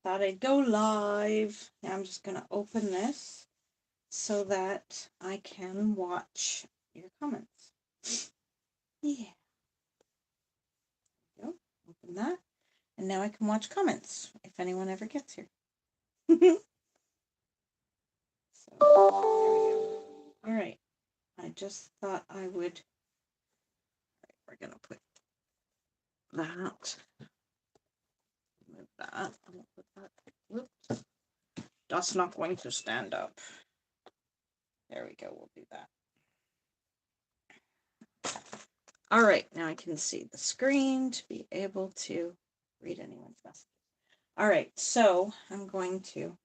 thought I'd go live. Now I'm just going to open this so that I can watch your comments. Yeah. Go. Open that. And now I can watch comments if anyone ever gets here. So, there we go. All right. I just thought I would. We're going to put that. Move that. I'm going to put that. Whoops. That's not going to stand up. There we go. We'll do that. All right. Now I can see the screen to be able to read anyone's message. All right. So I'm going to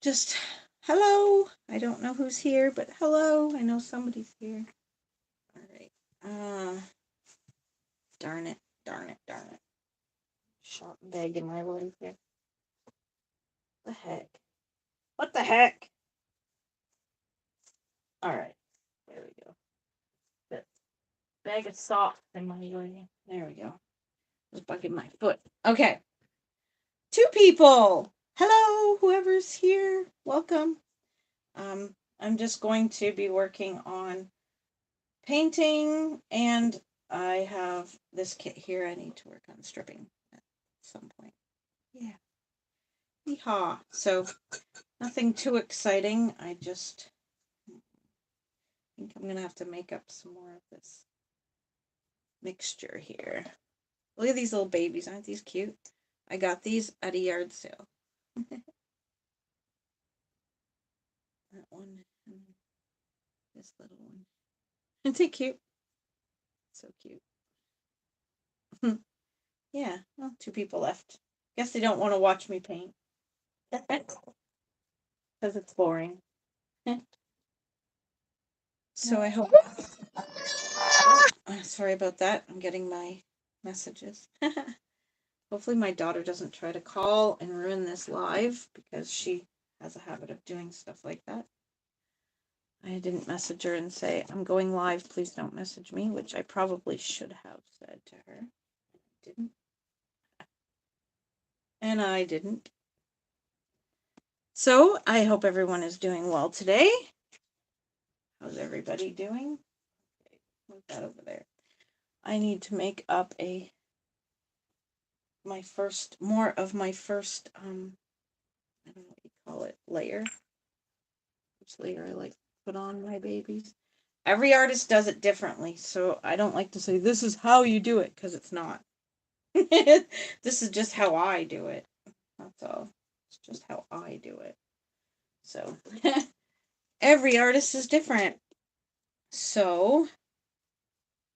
just hello. I don't know who's here, but hello. I know somebody's here. All right. Darn it. Darn it. Darn it. Shot bag in my way here. The heck? What the heck? All right. There we go. The bag of socks in my way. There we go. I was bugging my foot. Okay. 2 people. Hello, whoever's here. Welcome. I'm just going to be working on painting, and I have this kit here I need to work on stripping at some point. Yeah. Yeehaw. So nothing too exciting. I just think I'm gonna have to make up some more of this mixture here. Look at these little babies. Aren't these cute? I got these at a yard sale. That one and this little one. Aren't they cute? So cute. Yeah, well, 2 people left. Guess they don't want to watch me paint. Because it's boring. So I hope. Sorry about that. I'm getting my messages. Hopefully my daughter doesn't try to call and ruin this live, because she has a habit of doing stuff like that. I didn't message her and say, I'm going live, please don't message me, which I probably should have said to her. Didn't. And I didn't. So I hope everyone is doing well today. How's everybody doing? Okay, move that over there. I need to make up more of my first I don't know what you call it, layer. Which layer I like to put on my babies. Every artist does it differently, so I don't like to say this is how you do it, because it's not. This is just how I do it. That's all. It's just how I do it. So every artist is different. So,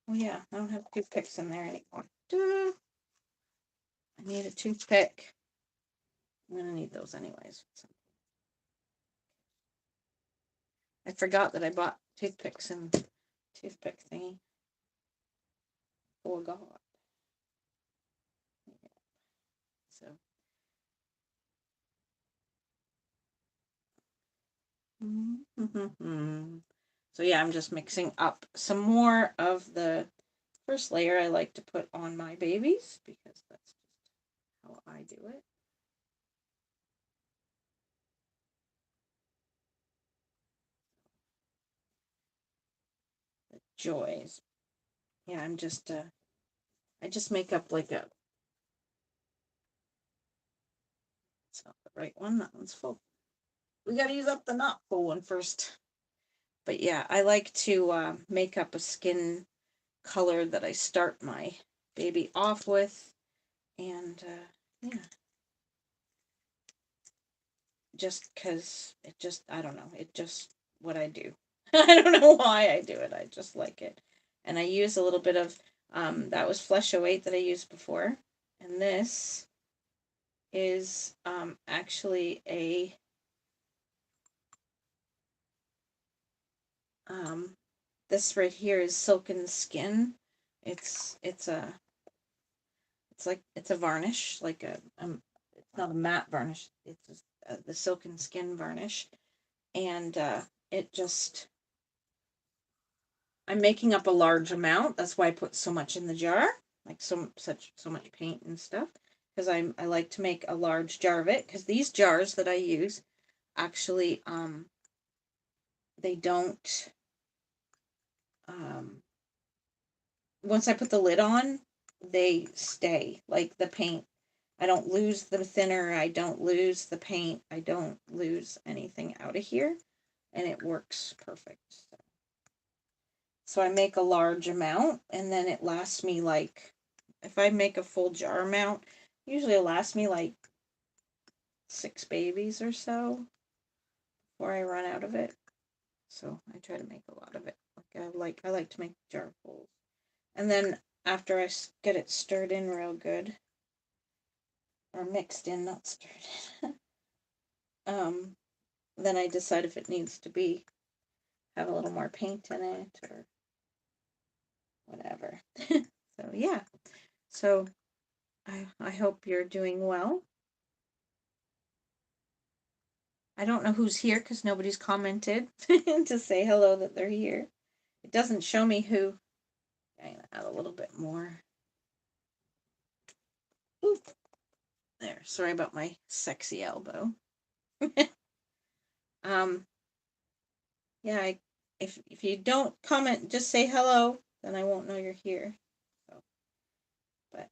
oh yeah, I don't have toothpicks in there anymore. Duh. I need a toothpick. I'm gonna need those anyways. I forgot that I bought toothpicks and toothpick thingy. Forgot. So. So yeah, I'm just mixing up some more of the first layer I like to put on my babies, because that's just how I do it. The joys. Yeah, I just make up like a, it's not the right one, that one's full. We gotta use up the not full one first. But yeah, I like to make up a skin color that I start my baby off with, and yeah. Just because I don't know, it just what I do. I don't know why I do it. I just like it. And I use a little bit of, that was Flesh 08 that I used before. And this is actually a, this right here is Silken Skin. It's a varnish, like it's not a matte varnish. It's the Silken Skin varnish. And it just, I'm making up a large amount. That's why I put so much in the jar, like so much paint and stuff. because I like to make a large jar of it, because these jars that I use actually they don't once I put the lid on, they stay, like the paint. I don't lose the thinner, I don't lose the paint, I don't lose anything out of here, and it works perfect. So I make a large amount, and then it lasts me like, if I make a full jar amount, usually it lasts me like 6 babies or so before I run out of it. So I try to make a lot of it. I like to make jarfuls. And then after I get it stirred in real good, or mixed in, not stirred in, then I decide if it needs to be, have a little more paint in it or whatever. So yeah, so I hope you're doing well. I don't know who's here because nobody's commented to say hello that they're here. It doesn't show me who. I'm gonna add a little bit more. Oop. There, sorry about my sexy elbow. Yeah, if you don't comment, just say hello, then I won't know you're here. So, but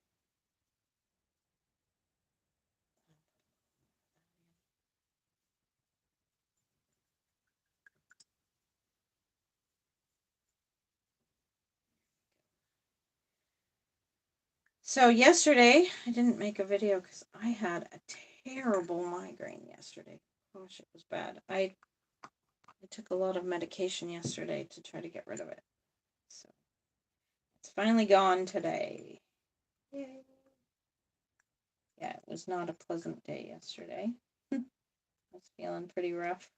so yesterday I didn't make a video because I had a terrible migraine yesterday. Gosh, it was bad. I took a lot of medication yesterday to try to get rid of it. So it's finally gone today. Yay. Yeah, it was not a pleasant day yesterday. I was feeling pretty rough.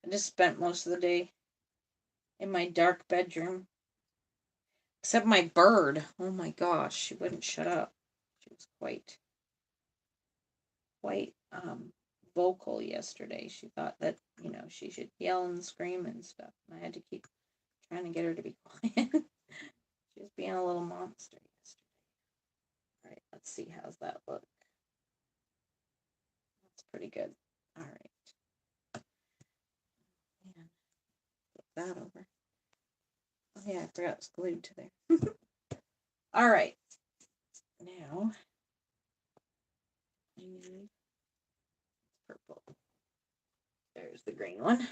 I just spent most of the day in my dark bedroom. Except my bird. Oh my gosh, she wouldn't shut up. She was quite vocal yesterday. She thought that, she should yell and scream and stuff. And I had to keep trying to get her to be quiet. She was being a little monster yesterday. All right, let's see. How's that look? That's pretty good. All right. Man, flip that over. Oh yeah, I forgot it's glued to there. All right. Now, I need purple. There's the green one.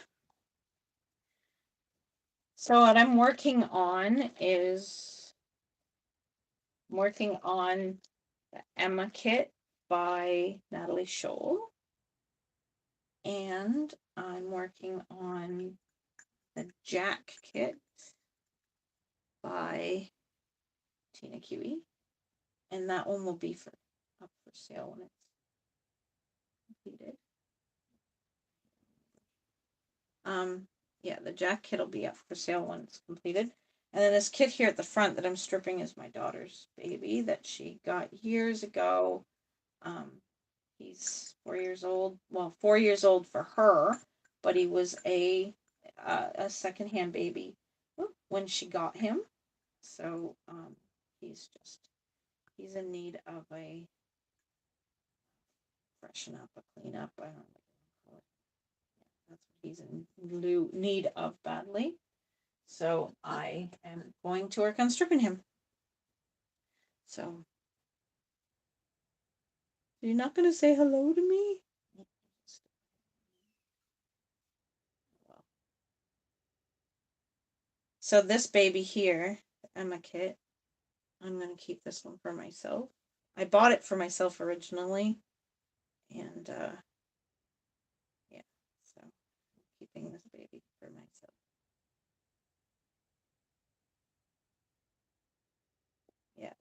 So what I'm working on is the Emma kit by Natalie Scholl. And I'm working on the Jack kit by Tina Kiwi. And that one will be up for sale when it's completed. Yeah, the Jack kit will be up for sale when it's completed. And then this kit here at the front that I'm stripping is my daughter's baby that she got years ago. He's 4 years old. Well, 4 years old for her, but he was a secondhand baby when she got him. So he's in need of a freshen up, a clean up. I don't know what you call it. Yeah, that's what he's in need of badly. So I am going to work on stripping him. So you're not going to say hello to me? So this baby here, the Emma kit, I'm going to keep this one for myself. I bought it for myself originally. And yeah, so I'm keeping this baby for myself. Yeah,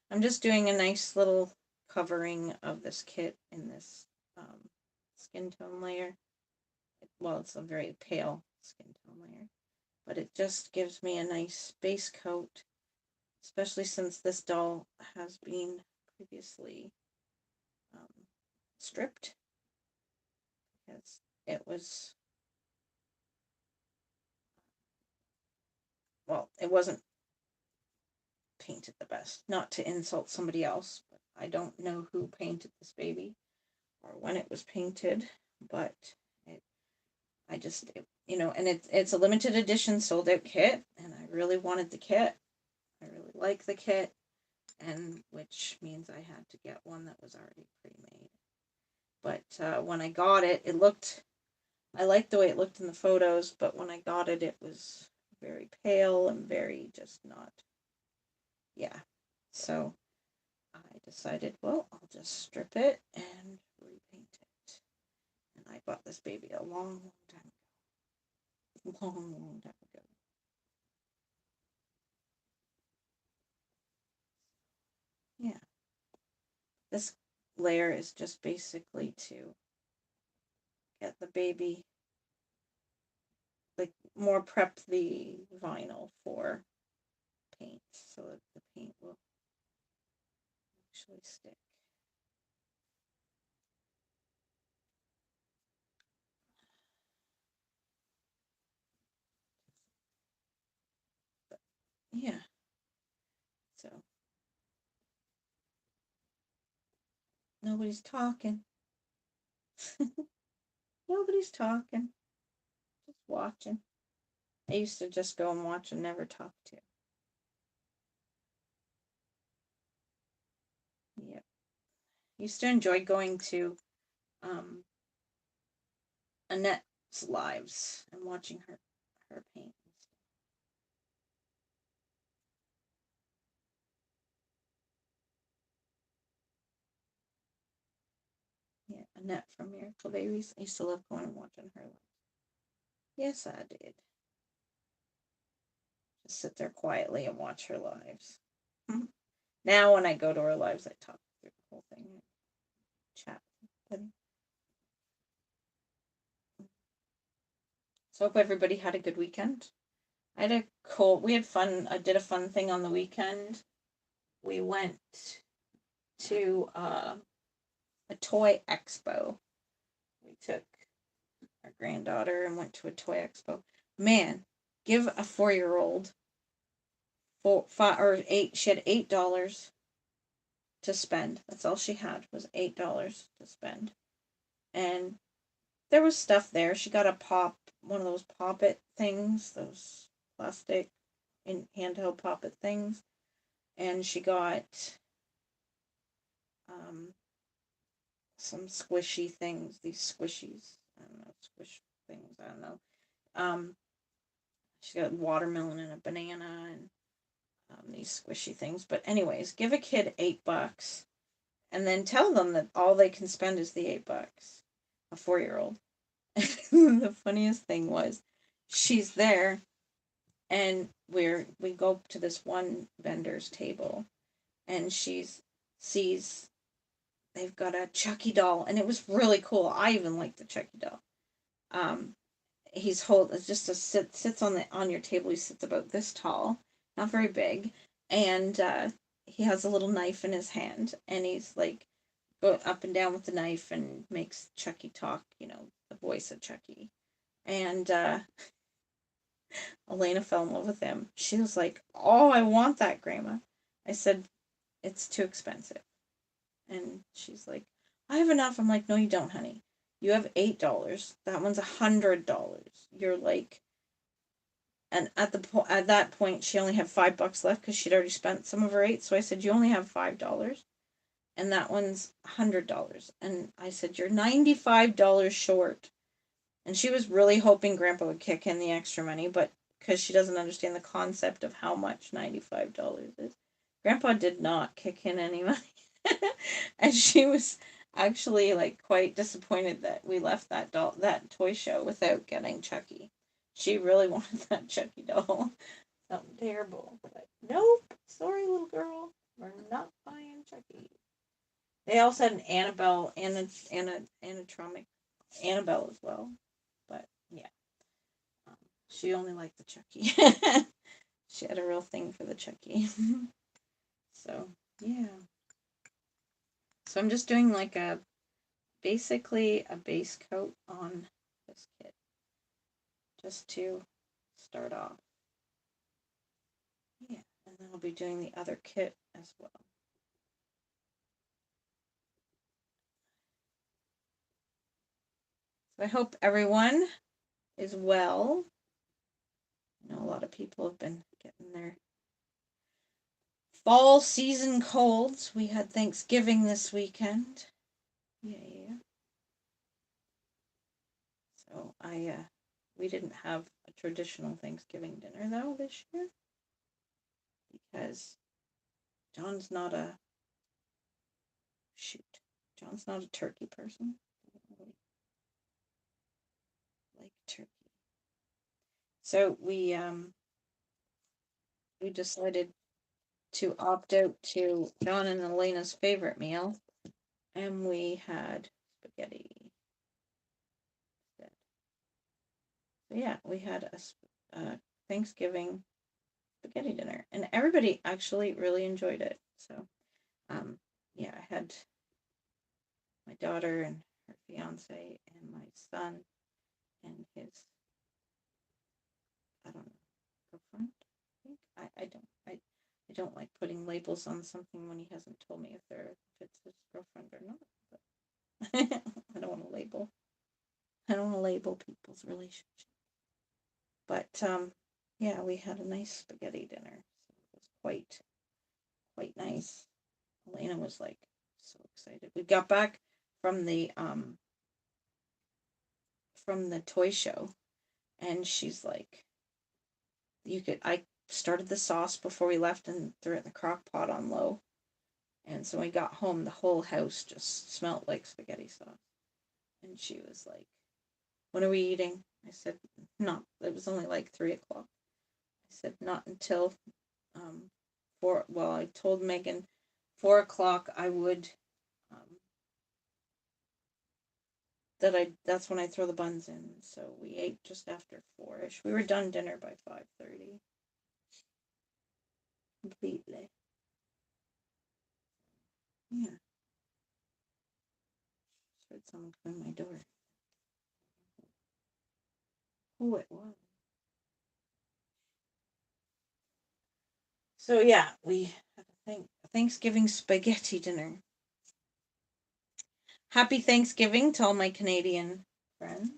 I'm just doing a nice little covering of this kit in this skin tone layer. Well, it's a very pale skin tone layer, but it just gives me a nice base coat, especially since this doll has been previously stripped, because it was, well, it wasn't painted the best. Not to insult somebody else, but I don't know who painted this baby or when it was painted, but I just, and it's a limited edition sold out kit, and I really wanted the kit. I really like the kit, and which means I had to get one that was already pre-made. But when I got it, I liked the way it looked in the photos, but when I got it, it was very pale and very just not, yeah. So I decided, well, I'll just strip it and repaint it. And I bought this baby a long, long time ago. Long time ago. Yeah. This layer is just basically to get the baby, like, more prep the vinyl for paint so that the paint will actually stick. But yeah. So nobody's talking. Nobody's talking. Just watching. I used to just go and watch and never talk to. Yep. Used to enjoy going to Annette's lives and watching her paint. Yeah, Annette from Miracle Babies. I used to love going and watching her lives. Yes, I did. Just sit there quietly and watch her lives. Now, when I go to her lives, I talk through the whole thing and chat. So, hope everybody had a good weekend. We had fun. I did a fun thing on the weekend. We went to a toy expo. We took our granddaughter and went to a toy expo. Man, give a 4-year-old 5 or 8. She had $8 to spend. That's all she had was $8 to spend, and there was stuff there. She got one of those pop it things, those plastic in handheld pop it things, and she got um, some squishy things. These squishies, I don't know, squish things. I don't know. Um, she got watermelon and a banana and these squishy things. But anyways, give a kid $8 and then tell them that all they can spend is the $8. A 4-year-old. The funniest thing was, she's there, and we go to this one vendor's table, and she sees they've got a Chucky doll, and it was really cool. I even like the Chucky doll. Um, it's just sits on your table. He sits about this tall, not very big, and he has a little knife in his hand, and he's like go up and down with the knife and makes Chucky talk. The voice of Chucky. And Elena fell in love with him. She was like, "Oh, I want that, Grandma." I said, "It's too expensive." And she's like, "I have enough." I'm like, "No, you don't, honey. You have $8. That one's $100. You're like," and at that point, she only had $5 left because she'd already spent some of her 8. So I said, "You only have $5, and that one's $100." And I said, "You're $95 short." And she was really hoping Grandpa would kick in the extra money, but because she doesn't understand the concept of how much $95 is, Grandpa did not kick in any money. And she was actually like quite disappointed that we left that toy show without getting Chucky. She really wanted that Chucky doll. Something terrible. But nope. Sorry, little girl. We're not buying Chucky. They also had an Annabelle and an animatronic Annabelle as well. But yeah, she only liked the Chucky. She had a real thing for the Chucky. So yeah. So I'm just doing like basically a base coat on this kit, just to start off. Yeah, and then I'll be doing the other kit as well. So I hope everyone is well. I know a lot of people have been getting their fall season colds. We had Thanksgiving this weekend. Yeah. So we didn't have a traditional Thanksgiving dinner though this year because John's not a turkey person. I don't really like turkey. So we decided to opt out to John and Elena's favorite meal, and we had spaghetti. So yeah, we had a Thanksgiving spaghetti dinner, and everybody actually really enjoyed it. So yeah, I had my daughter and her fiance and my son and his, I don't know, girlfriend. I think I don't like putting labels on something when he hasn't told me if it's his girlfriend or not. But I don't want to label. I don't want to label people's relationships. But yeah, we had a nice spaghetti dinner. So it was quite nice. Elena was like so excited. We got back from the toy show, and she's like, I started the sauce before we left and threw it in the crock pot on low. And so when we got home, the whole house just smelled like spaghetti sauce. And she was like, when are we eating? I said, not. It was only like 3 o'clock. I said, not until 4. Well, I told Megan 4 o'clock I would, that's when I throw the buns in. So we ate just after 4ish. We were done dinner by 5:30. Completely. Yeah. Just heard someone come in my door. Who it was. So yeah, we had a Thanksgiving spaghetti dinner. Happy Thanksgiving to all my Canadian friends.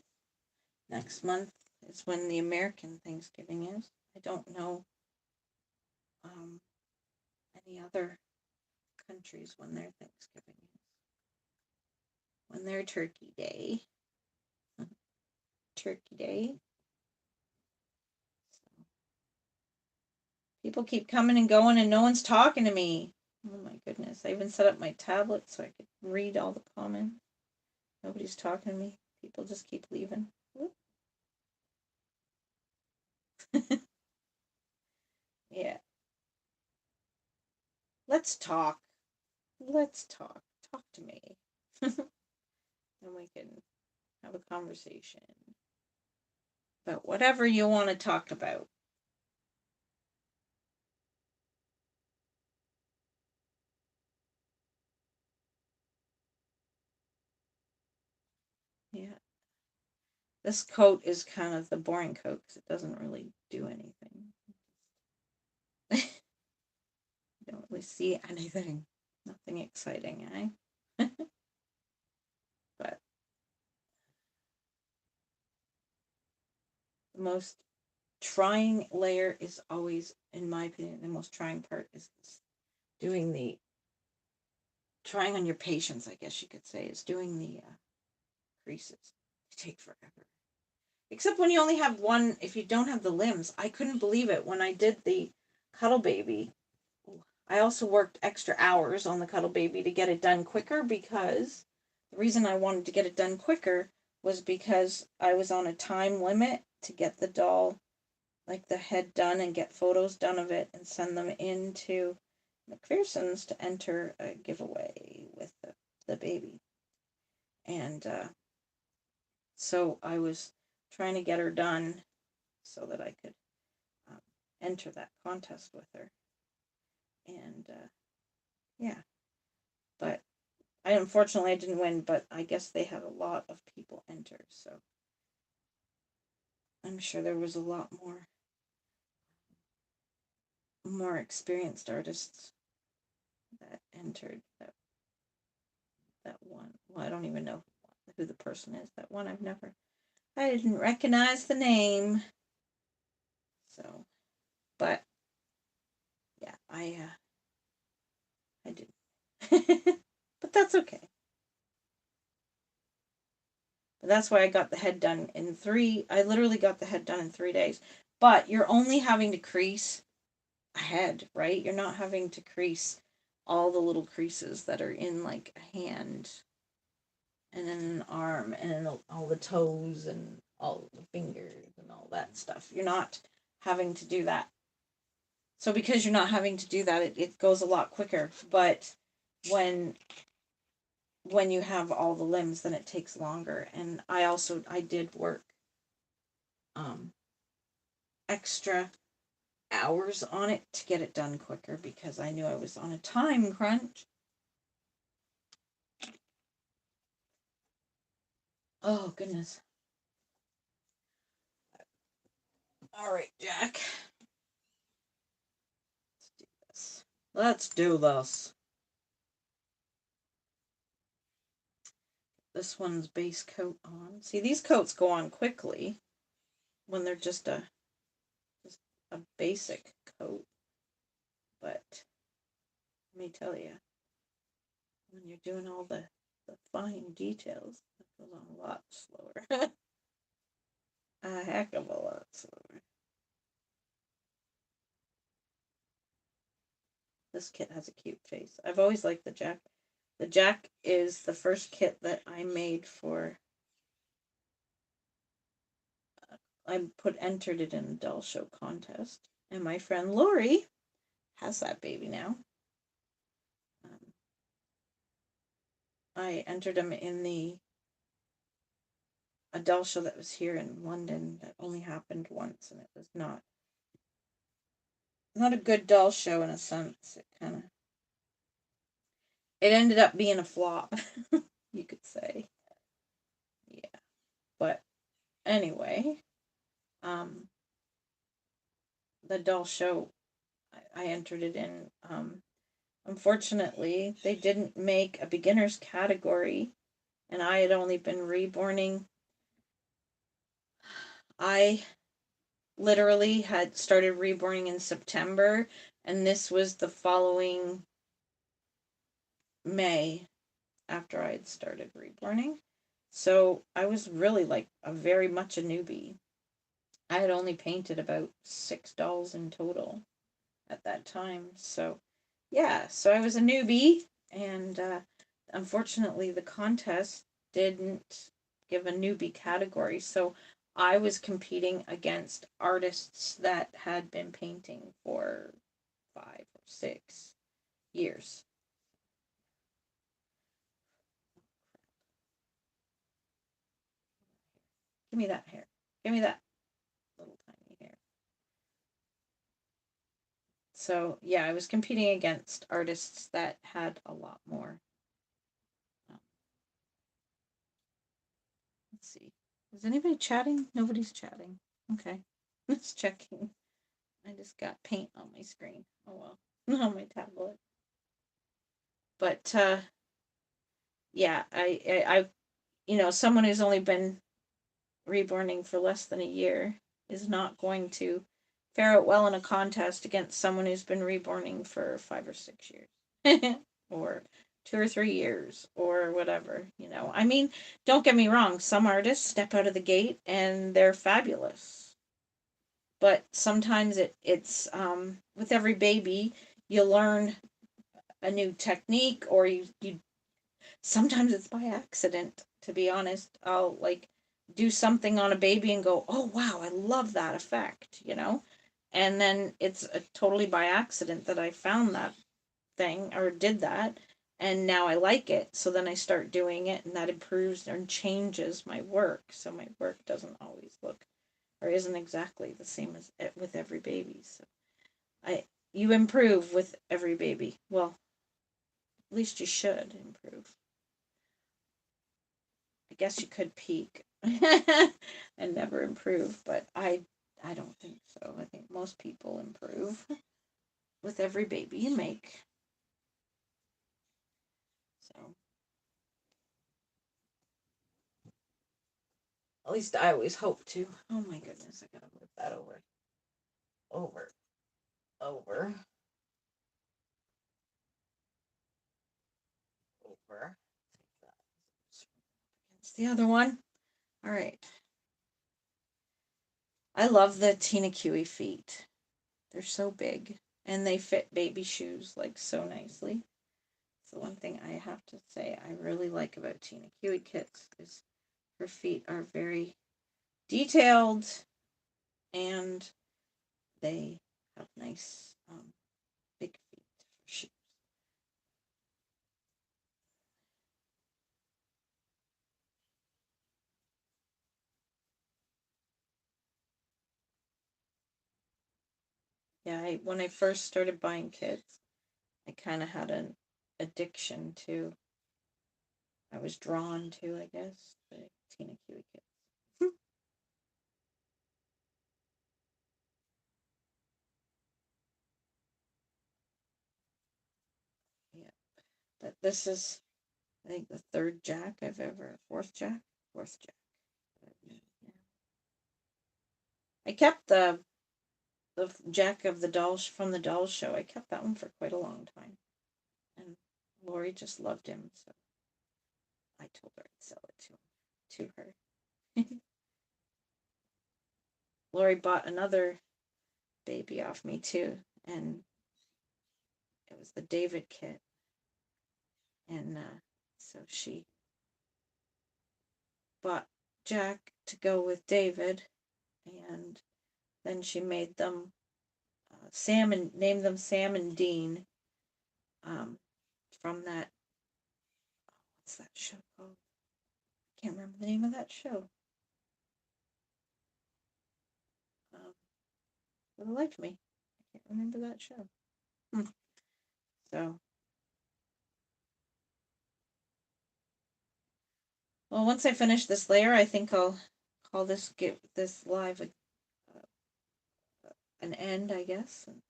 Next month is when the American Thanksgiving is. I don't know um, any other countries when their Thanksgiving is. When their Turkey Day. Turkey Day. So, people keep coming and going and no one's talking to me. Oh my goodness. I even set up my tablet so I could read all the comments. Nobody's talking to me. People just keep leaving. Yeah. Let's talk. Let's talk. Talk to me. And we can have a conversation about whatever you want to talk about. Yeah. This coat is kind of the boring coat because it doesn't really do anything. You don't really see anything. Nothing exciting, eh? But the most trying layer is always, in my opinion, the most trying part is doing the trying on your patience, I guess you could say, is doing the creases. They take forever. Except when you only have one, if you don't have the limbs. I couldn't believe it when I did the Cuddle Baby. I also worked extra hours on the Cuddle Baby to get it done quicker because the reason I wanted to get it done quicker was because I was on a time limit to get the doll, like the head done and get photos done of it and send them into McPherson's to enter a giveaway with the baby. And so I was trying to get her done so that I could enter that contest with her. And yeah, but unfortunately I didn't win, but I guess they had a lot of people enter, so I'm sure there was a lot more experienced artists that entered that one. Well, I don't even know who the person is. That one I didn't recognize the name. So, but yeah, I didn't. But that's okay. But that's why I got the head done in I literally got the head done in 3 days. But you're only having to crease a head, right? You're not having to crease all the little creases that are in like a hand and then an arm and then all the toes and all the fingers and all that stuff. You're not having to do that. So because you're not having to do that, it goes a lot quicker. But when when you have all the limbs, then it takes longer. And I did work um extra hours on it to get it done quicker because I knew I was on a time crunch. Oh goodness. All right, Jack. Let's do this. Let's do this. This one's base coat on. See, these coats go on quickly when they're just a basic coat. But let me tell you, when you're doing all the fine details, it goes on a lot slower. A heck of a lot slower. This kit has a cute face. I've always liked the Jack. The Jack is the first kit that I made for. I entered it in a doll show contest, and my friend Lori has that baby now. I entered him in a doll show that was here in London that only happened once, and it was not a good doll show in a sense. It ended up being a flop, you could say. Yeah, but anyway, the doll show I entered it in. Unfortunately, they didn't make a beginner's category, and I had only been reborning. I literally had started reborning in September, and this was the following May after I had started reborning. So I was really like very much a newbie. I had only painted about 6 dolls in total at that time. So yeah, so I was a newbie, and unfortunately the contest didn't give a newbie category. So I was competing against artists that had been painting for 5 or 6 years. Give me that hair. Give me that little tiny hair. So yeah, I was competing against artists that had a lot more. Let's see. Is anybody chatting? Nobody's chatting. Okay. Just checking. I just got paint on my screen. Oh well. On my tablet. But yeah, someone who's only been reborning for less than a year is not going to fare out well in a contest against someone who's been reborning for 5 or 6 years. Or 2 or 3 years or whatever. I mean, don't get me wrong, some artists step out of the gate and they're fabulous. But sometimes it's with every baby you learn a new technique, or you sometimes it's by accident, to be honest. I'll like do something on a baby and go, oh wow, I love that effect. And then it's totally by accident that I found that thing or did that, and now I like it. So then I start doing it, and that improves and changes my work. So my work doesn't always look or isn't exactly the same as with every baby. So you improve with every baby. Well, at least you should improve. I guess you could peak and never improve, but I don't think so. I think most people improve with every baby you make. So At least I always hope to. Oh my goodness, I gotta move that over. Over. Over. Over. It's the other one. All right. I love the Tina Kiwi feet. They're so big and they fit baby shoes like so nicely. So one thing I have to say I really like about Tina Kiwi kits is her feet are very detailed and they have nice big feet for shoes. Yeah, when I first started buying kits, I kind of had an addiction to. I was drawn to, I guess, the Tina Kiwi kits. Yeah, but this is, I think, the third Jack I've ever, fourth Jack, fourth Jack. Yeah. I kept the Jack of the dolls from the doll show. I kept that one for quite a long time, and Lori just loved him, so I told her I'd sell it to her. Lori bought another baby off me too, and it was the David kit, and so she bought Jack to go with David, and then she made them Sam and named them Sam and Dean, um, from that. What's that show called? I can't remember the name of that show. For the life of me, I can't remember that show. So, well, once I finish this layer, I think I'll call this give this live an end, I guess. And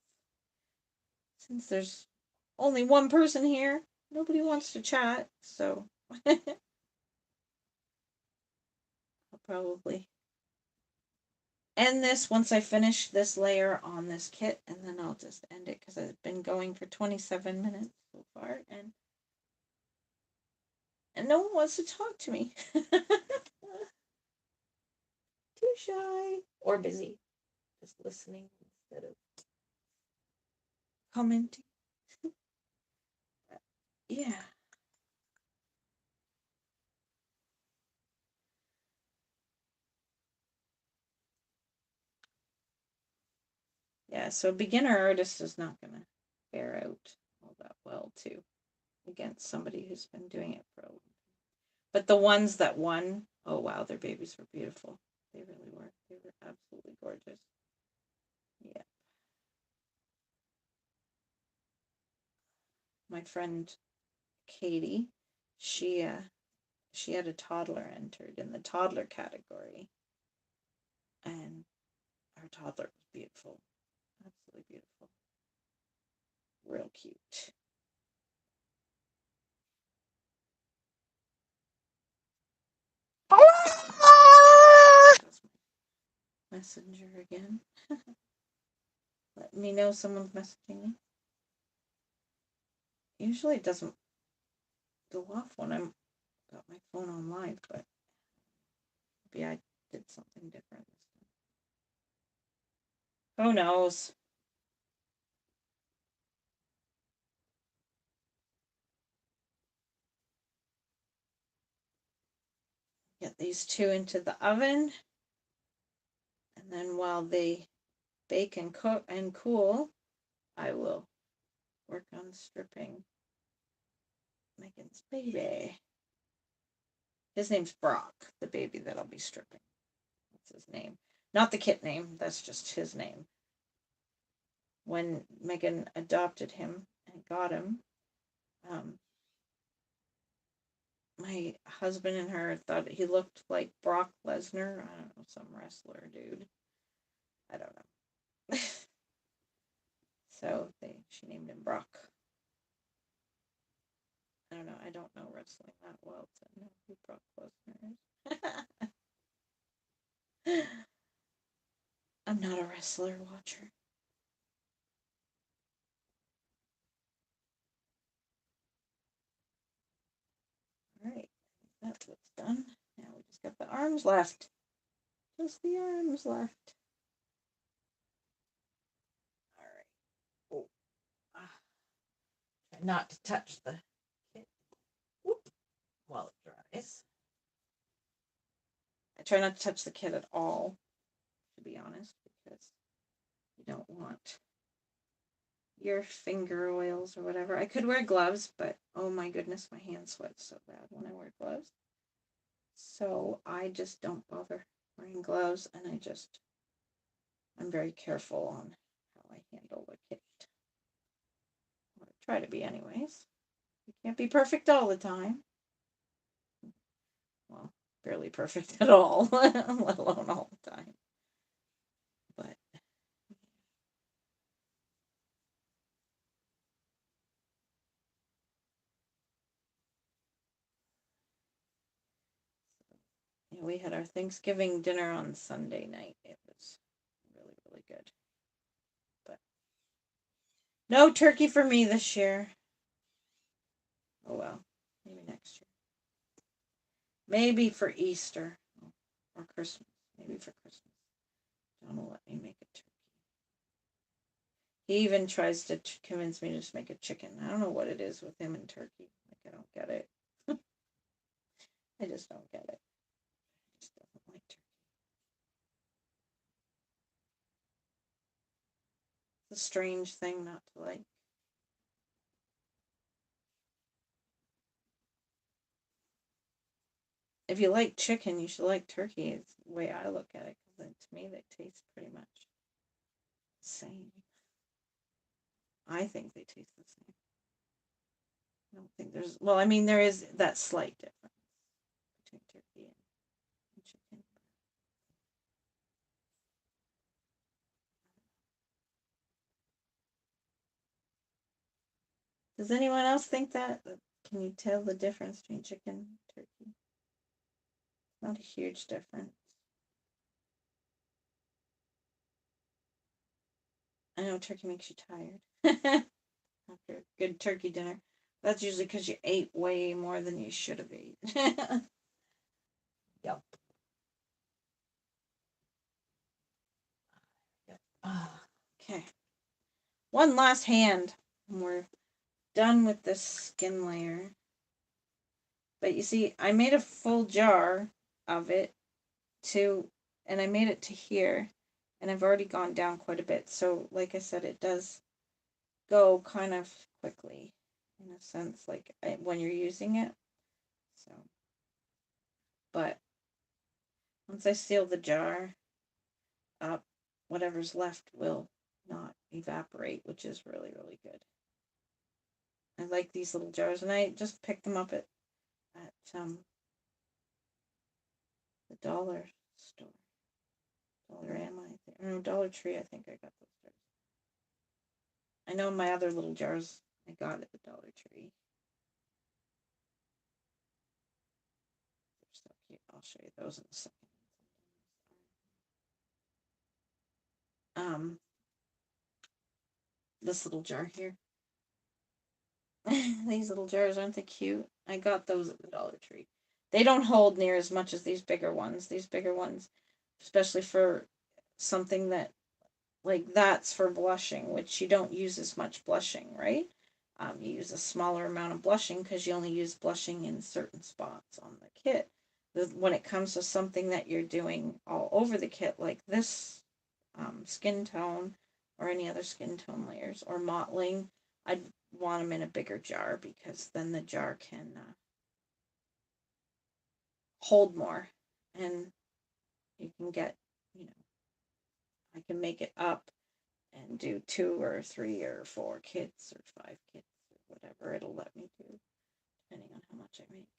since there's only one person here, nobody wants to chat, so I'll probably end this once I finish this layer on this kit, and then I'll just end it because I've been going for 27 minutes so far, and no one wants to talk to me. Too shy or busy, just listening instead of commenting. Yeah. Yeah, so a beginner artist is not going to fare out all that well, too, against somebody who's been doing it for a long time. But the ones that won, oh wow, their babies were beautiful. They really were. They were absolutely gorgeous. Yeah. My friend Katie, she had a toddler entered in the toddler category, and her toddler was beautiful, absolutely beautiful, real cute. That's my messenger again. Let me know someone's messaging me. Usually it doesn't go off when I'm got my phone on live, but maybe I did something different this time. Who knows? Get these two into the oven, and then while they bake and cook and cool, I will work on stripping Megan's baby. His name's Brock, the baby that I'll be stripping. That's his name. Not the kit name, that's just his name. When Megan adopted him and got him, my husband and her thought he looked like Brock Lesnar. I don't know, some wrestler dude. I don't know. So she named him Brock. I don't know. I don't know wrestling that well to know who Brock Lesnar is. I'm not a wrestler watcher. All right, that's what's done. Now we just got the arms left. Just the arms left. All right. Oh, try not to touch the kit. Whoop, while it dries. I try not to touch the kit at all, to be honest, because you don't want your finger oils or whatever. I could wear gloves, but oh my goodness, my hands sweat so bad when I wear gloves. So I just don't bother wearing gloves, and I'm very careful on how I handle the kit. Or try to be anyways. You can't be perfect all the time. Well, barely perfect at all, let alone all the time. But yeah, we had our Thanksgiving dinner on Sunday night. It was really, really good. But no turkey for me this year. Oh well, maybe next year. Maybe for Easter or Christmas. Maybe for Christmas. John will let me make a turkey. He even tries to convince me to just make a chicken. I don't know what it is with him and turkey. Like, I don't get it. I just don't get it. He just doesn't like turkey. It's a strange thing not to like. If you like chicken, you should like turkey. It's the way I look at it, because to me they taste pretty much the same. I think they taste the same. I don't think there's, well, I mean, there is that slight difference between turkey and chicken. Does anyone else think that? Can you tell the difference between chicken and turkey? Not a huge difference. I know turkey makes you tired after a good turkey dinner. That's usually because you ate way more than you should have ate. Yep. Yep. Okay. One last hand, and we're done with this skin layer. But you see, I made a full jar of it to, and I made it to here, and I've already gone down quite a bit. So, like I said, it does go kind of quickly, in a sense, like when you're using it. So, but once I seal the jar up, whatever's left will not evaporate, which is really, really good. I like these little jars, and I just picked them up at the dollar store. Dollarama, I think. Or no, Dollar Tree, I think I got those jars. I know my other little jars I got at the Dollar Tree. They're so cute. I'll show you those in a second. This little jar here. These little jars, aren't they cute? I got those at the Dollar Tree. They don't hold near as much as these bigger ones. These bigger ones, especially for something that, like, that's for blushing, which you don't use as much blushing, right? You use a smaller amount of blushing because you only use blushing in certain spots on the kit. When it comes to something that you're doing all over the kit, like this skin tone or any other skin tone layers or mottling, I'd want them in a bigger jar, because then the jar can hold more, and you can get, you know, I can make it up and do 2 or 3 or 4 kits or 5 kits or whatever it'll let me do, depending on how much I make.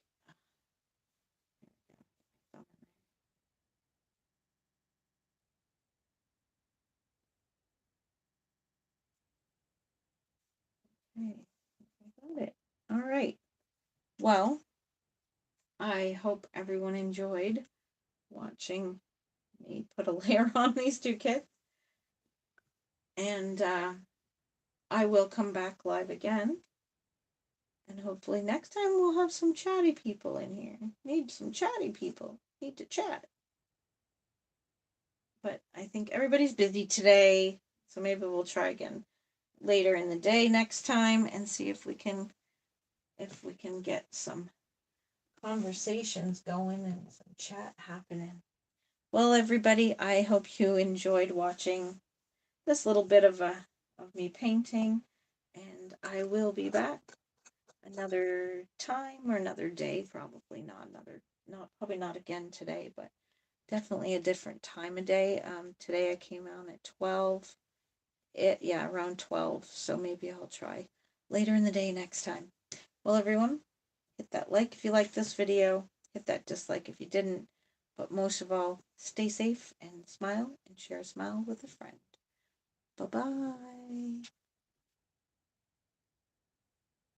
Okay, I got it. All right. Well, I hope everyone enjoyed watching Let me put a layer on these two kits. And I will come back live again. And hopefully next time we'll have some chatty people in here. Need some chatty people. Need to chat. But I think everybody's busy today. So maybe we'll try again later in the day next time and see if we can get some conversations going and some chat happening. Well, everybody, I hope you enjoyed watching this little bit of me painting, and I will be back another time or another day. Probably not again today, but definitely a different time of day. Today I came out at 12. Around 12. So maybe I'll try later in the day next time. Well, everyone, hit that like if you liked this video. Hit that dislike if you didn't. But most of all, stay safe and smile and share a smile with a friend. Bye-bye.